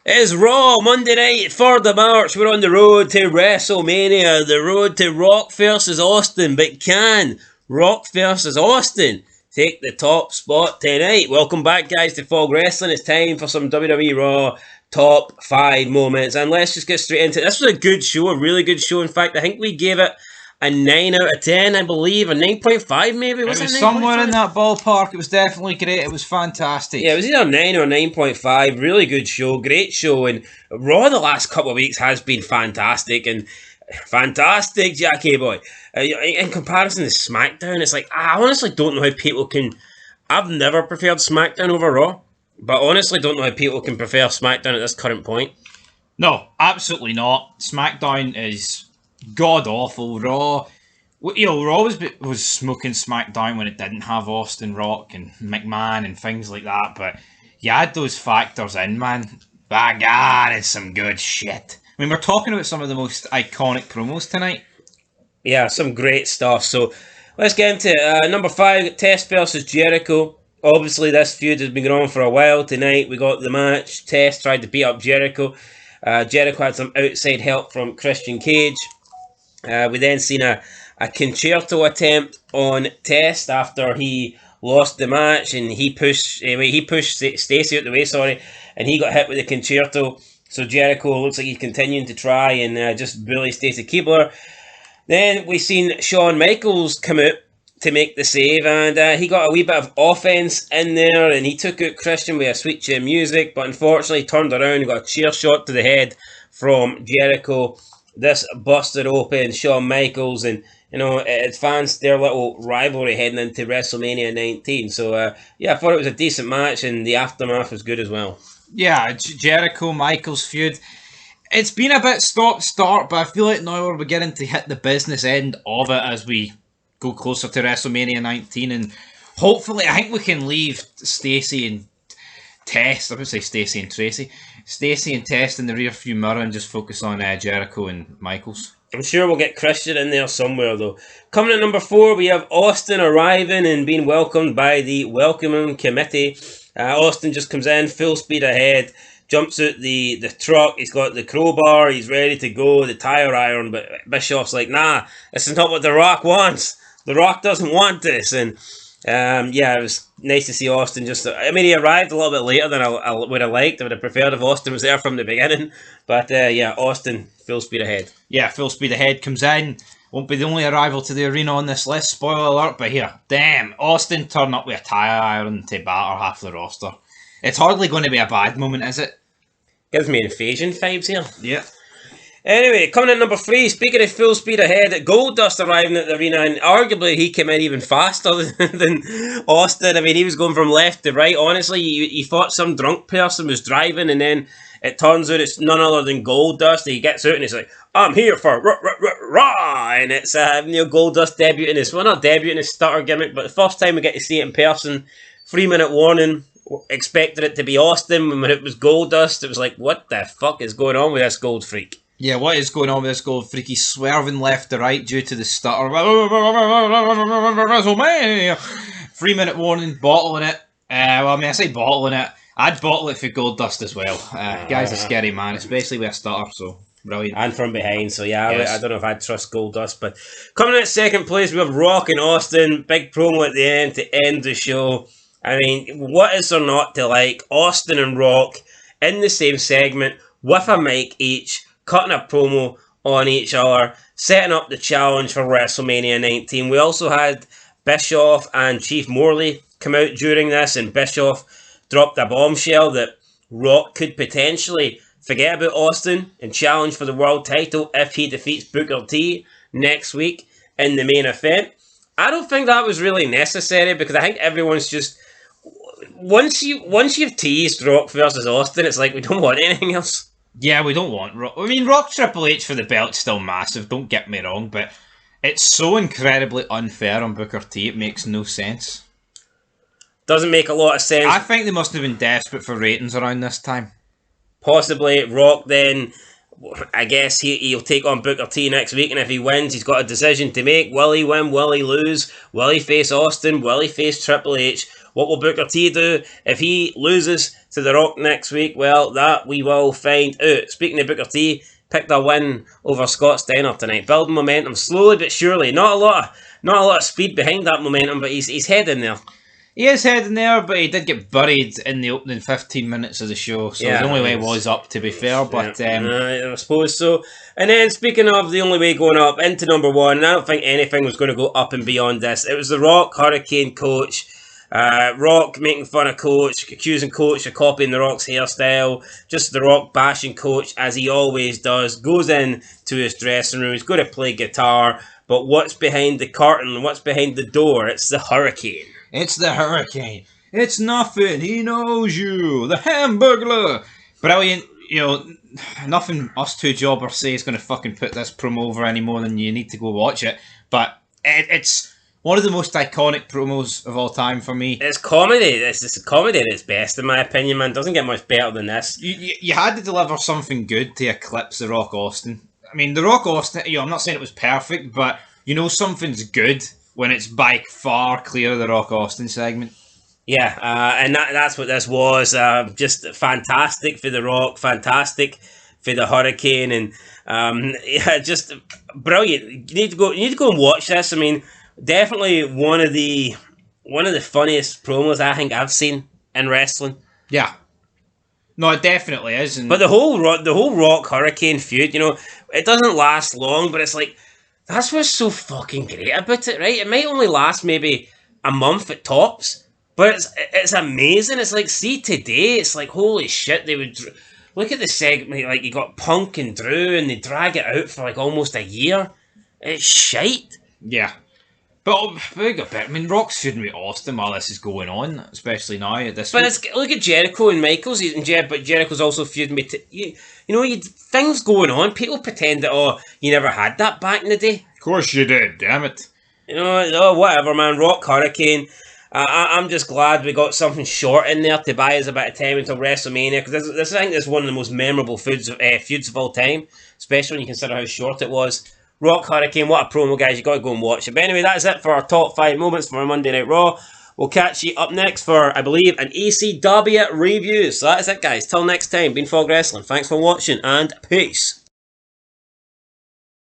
It's Raw, Monday night, 3rd of March. We're on the road to WrestleMania, the road to Rock versus Austin. But can Rock versus Austin take the top spot tonight? Welcome back, guys, to Fog Wrestling. It's time for some WWE Raw top 5 moments. And let's just get straight into it. This was a good show, a really good show. In fact, I think we gave it a 9 out of 10, I believe, a 9.5 maybe. It was somewhere in that ballpark. It was definitely great. It was fantastic. Yeah, it was either 9 or 9.5. Really good show, great show. And Raw the last couple of weeks has been fantastic. And fantastic, Jackie boy. In comparison to SmackDown, it's like, I honestly don't know how people can... I've never preferred SmackDown over Raw. But honestly don't know how people can prefer SmackDown at this current point. No, absolutely not. SmackDown is god-awful. Raw... Raw was smoking SmackDown when it didn't have Austin Rock and McMahon and things like that, but you add those factors in, man. By God, it's some good shit. I mean, we're talking about some of the most iconic promos tonight. Yeah, some great stuff. So, let's get into it. Number 5, Tess versus Jericho. Obviously, this feud has been going on for a while. Tonight, we got the match. Tess tried to beat up Jericho. Jericho had some outside help from Christian Cage. We then seen a concerto attempt on Test after he lost the match, and he pushed Stacey out the way, and he got hit with the concerto. So Jericho looks like he's continuing to try and just bully Stacey Keibler. Then we seen Shawn Michaels come out to make the save, and he got a wee bit of offense in there, and he took out Christian with a sweet chin music, but unfortunately turned around and got a chair shot to the head from Jericho. This busted open Shawn Michaels, and it advanced their little rivalry heading into WrestleMania 19. So, I thought it was a decent match, and the aftermath was good as well. Yeah, Jericho-Michaels feud. It's been a bit stop-start, but I feel like now we're beginning to hit the business end of it as we go closer to WrestleMania 19, and hopefully I think we can leave Stacey and Tess, I would say Stacey and Tracy, Stacey and Tess in the rear view mirror and just focus on Jericho and Michaels. I'm sure we'll get Christian in there somewhere, though. Coming at number 4, we have Austin arriving and being welcomed by the welcoming committee. Austin just comes in, full speed ahead, jumps out the truck, he's got the crowbar, he's ready to go, the tire iron, but Bischoff's like, nah, this is not what The Rock wants. The Rock doesn't want this, and it was nice to see Austin he arrived a little bit later than I would have liked. I would have preferred if Austin was there from the beginning. But, Austin, full speed ahead. Yeah, full speed ahead comes in. Won't be the only arrival to the arena on this list, spoiler alert, but here, damn, Austin turned up with a tire iron to batter half the roster. It's hardly going to be a bad moment, is it? Gives me Invasion vibes here. Yeah. Anyway, coming in number 3, speaking of full speed ahead, Goldust arriving at the arena, and arguably he came in even faster than Austin. I mean, he was going from left to right. Honestly, you thought some drunk person was driving, and then it turns out it's none other than Goldust. He gets out and he's like, I'm here for rah, and it's Goldust debuting his, well, not debuting his stutter gimmick, but the first time we get to see it in person. 3-minute warning. Expected it to be Austin. When it was Goldust, it was like, what the fuck is going on with this Gold Freak? Yeah, what is going on with this Gold Freak? He's swerving left to right due to the stutter. WrestleMania! 3-minute warning, bottling it. I say bottling it. I'd bottle it for Goldust as well. Guy's a scary man, especially with a stutter, so brilliant. And from behind, so yeah, yes. I don't know if I'd trust Goldust. But coming in at second place, we have Rock and Austin. Big promo at the end to end the show. I mean, what is there not to like? Austin and Rock in the same segment with a mic each, cutting a promo on each other, setting up the challenge for WrestleMania 19. We also had Bischoff and Chief Morley come out during this, and Bischoff dropped a bombshell that Rock could potentially forget about Austin and challenge for the world title if he defeats Booker T next week in the main event. I don't think that was really necessary, because I think everyone's just... Once you've teased Rock versus Austin, it's like we don't want anything else. Yeah, we don't want Rock. I mean, Rock Triple H for the belt's still massive, don't get me wrong, but it's so incredibly unfair on Booker T, it makes no sense. Doesn't make a lot of sense. I think they must have been desperate for ratings around this time. Possibly. Rock then, I guess he'll take on Booker T next week, and if he wins, he's got a decision to make. Will he win? Will he lose? Will he face Austin? Will he face Triple H? What will Booker T do if he loses to The Rock next week? Well, that we will find out. Speaking of Booker T, picked a win over Scott Steiner tonight, building momentum slowly but surely. Not a lot of speed behind that momentum, but he's heading there. He is heading there, but he did get buried in the opening 15 minutes of the show, so the only way was up, to be fair. But I suppose so. And then, speaking of the only way going up, into number one, and I don't think anything was going to go up and beyond this. It was the Rock Hurricane Coach. Rock making fun of Coach, accusing Coach of copying The Rock's hairstyle. Just the Rock bashing Coach, as he always does. Goes in to his dressing room. He's going to play guitar. But what's behind the curtain? What's behind the door? It's the Hurricane. It's the Hurricane. It's nothing. He knows you. The Hamburglar. Brilliant. You know, nothing us two jobbers say is going to fucking put this promo over any more than you need to go watch it. But it's one of the most iconic promos of all time for me. It's comedy. It's just comedy at its best, in my opinion, man. Doesn't get much better than this. You had to deliver something good to eclipse The Rock Austin. I mean, The Rock Austin, I'm not saying it was perfect, but something's good when it's by far clear the Rock Austin segment. Yeah, and that's what this was. Just fantastic for The Rock, fantastic for the Hurricane, and just brilliant. You need to go and watch this. I mean, definitely one of the funniest promos I think I've seen in wrestling. Yeah. No, it definitely is. But the whole Rock Hurricane feud, it doesn't last long, but it's like, that's what's so fucking great about it, right? It might only last maybe a month at tops, but it's amazing. It's like, see today, it's like, holy shit, they would look at the segment, like you got Punk and Drew, and they drag it out for like almost a year. It's shite. Yeah. But I mean, Rock's feuding with Austin while this is going on, especially now at this. But look at Jericho and Michaels, but Jericho's also feuding with things going on. People pretend that you never had that back in the day. Of course you did, damn it. Whatever, man. Rock Hurricane. I'm just glad we got something short in there to buy us a bit of time until WrestleMania, because I think this is one of the most memorable feuds of all time, especially when you consider how short it was. Rock Hurricane, what a promo, guys. You got to go and watch it. But anyway, that's it for our top 5 moments for Monday Night Raw. We'll catch you up next for, I believe, an ECW review. So that's it, guys. Till next time, Beanfog Wrestling. Thanks for watching, and peace.